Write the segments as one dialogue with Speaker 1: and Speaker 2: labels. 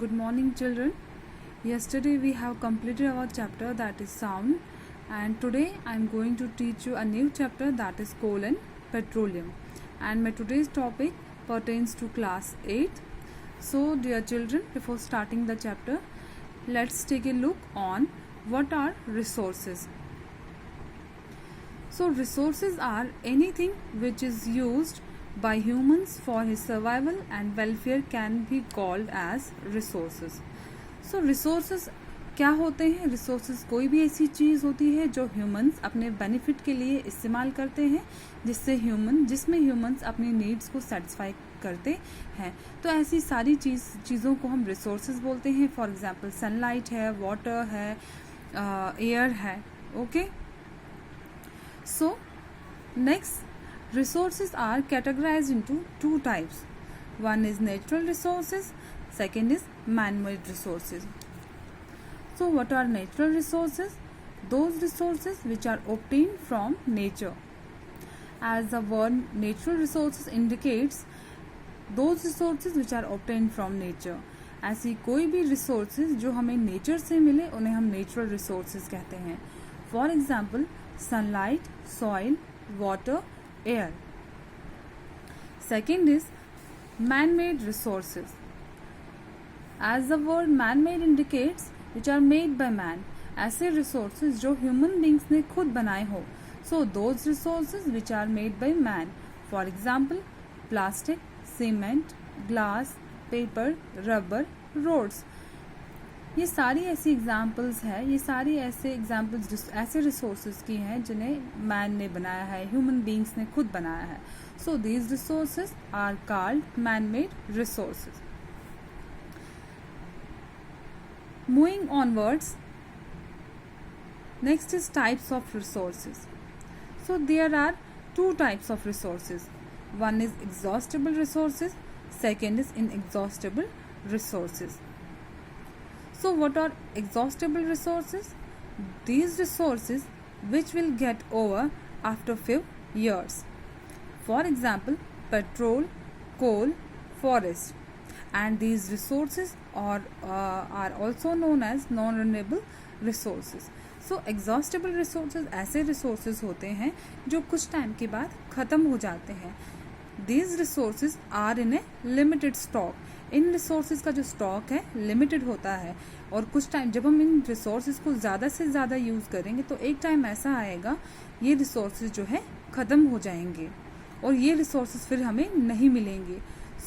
Speaker 1: Good morning, children. Yesterday we have completed our chapter that is sound, and today I am going to teach you a new chapter that is coal and petroleum. And my today's topic pertains to class 8. So, dear children, before starting the chapter, let's take a look on what are resources. So, resources are anything which is used by humans for his survival and welfare can be called as resources. So resources क्या होते हैं? resources कोई भी ऐसी चीज़ होती है जो humans अपने benefit के लिए इस्तेमाल करते हैं, जिसमें humans अपनी needs को satisfy करते हैं. तो ऐसी सारी चीज़ों को हम resources बोलते हैं. For example, sunlight है, water है, air है. Okay. So next, resources are categorized into two types. One is natural resources, second is man-made resources. So what are natural resources? Those resources which are obtained from nature. As the word natural resources indicates, those resources which are obtained from nature. ऐसी कोई भी resources जो हमें nature से मिले उन्हें हम natural resources कहते हैं. For example, sunlight, soil, water, air. Second is man-made resources. As the word man-made indicates, which are made by man. ऐसे resources जो human beings ने खुद बनाए हो. So those resources which are made by man. For example, plastic, cement, glass, paper, rubber, roads. ये सारी ऐसी examples हैं, ये सारी ऐसे एग्जाम्पल्स ऐसे रिसोर्सेज की हैं जिन्हें मैन ने बनाया है, ह्यूमन बींग्स ने खुद बनाया है. So these resources are called man made resources. Moving onwards, next is types of resources. So there are two types of resources. One is exhaustible resources, second is inexhaustible resources. So what are exhaustible resources? These resources which will get over after few years. For example, petrol, coal, forest. And these resources are also known as non-renewable resources. So exhaustible resources ऐसे resources होते हैं जो कुछ time के बाद ख़त्म हो जाते हैं. These resources are in a limited stock. In resources का जो स्टॉक है लिमिटेड होता है और कुछ टाइम जब हम इन रिसोर्सेज को ज़्यादा से ज़्यादा यूज़ करेंगे तो एक टाइम ऐसा आएगा ये रिसोर्सेज जो है ख़त्म हो जाएंगे और ये रिसोर्सेज फिर हमें नहीं मिलेंगे.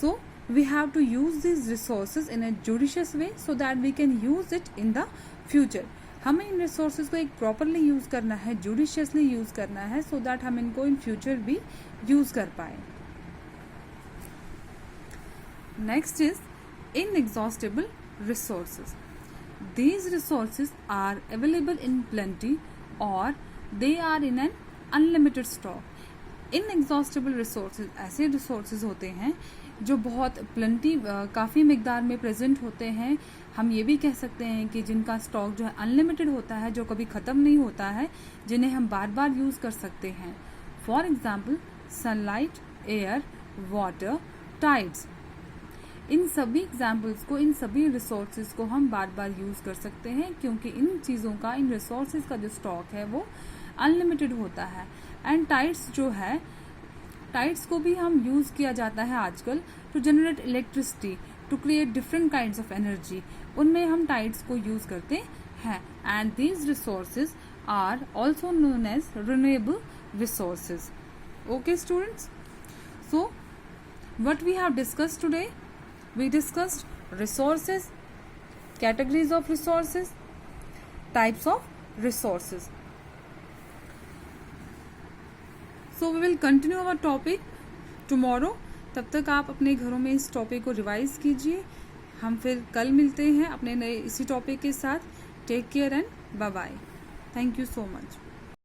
Speaker 1: So we have to use this resources in a judicious way so that we can use it in the future. हमें इन रिसोर्सेज को एक प्रॉपरली यूज़ करना है, जुडिशियसली यूज़ करना है सो दैट हम इनको इन फ्यूचर भी यूज़ कर पाए. Next is inexhaustible resources. These resources are available in plenty or they are in an unlimited stock. Inexhaustible resources ऐसे resources होते हैं जो बहुत plenty काफ़ी मिकदार में present होते हैं. हम ये भी कह सकते हैं कि जिनका स्टॉक जो है अनलिमिटेड होता है, जो कभी ख़त्म नहीं होता है, जिन्हें हम बार बार यूज़ कर सकते हैं. For example sunlight, air, water, tides. इन सभी एग्जाम्पल्स को, इन सभी रिसोर्सेज को हम बार बार यूज़ कर सकते हैं क्योंकि इन चीज़ों का, इन रिसोर्सेज का जो स्टॉक है वो अनलिमिटेड होता है. एंड टाइड्स जो है, टाइड्स को भी हम यूज़ किया जाता है आजकल to generate electricity, to create different kinds of energy. उनमें हम टाइड्स को यूज़ करते हैं. And these resources are also known as renewable resources. Okay students, so what we have discussed today, we discussed resources, categories of resources, types of resources. So we will continue our topic tomorrow. तब तक आप अपने घरों में इस topic को revise कीजिए. हम फिर कल मिलते हैं अपने नए इसी टॉपिक के साथ. Take care and bye bye. Thank you so much.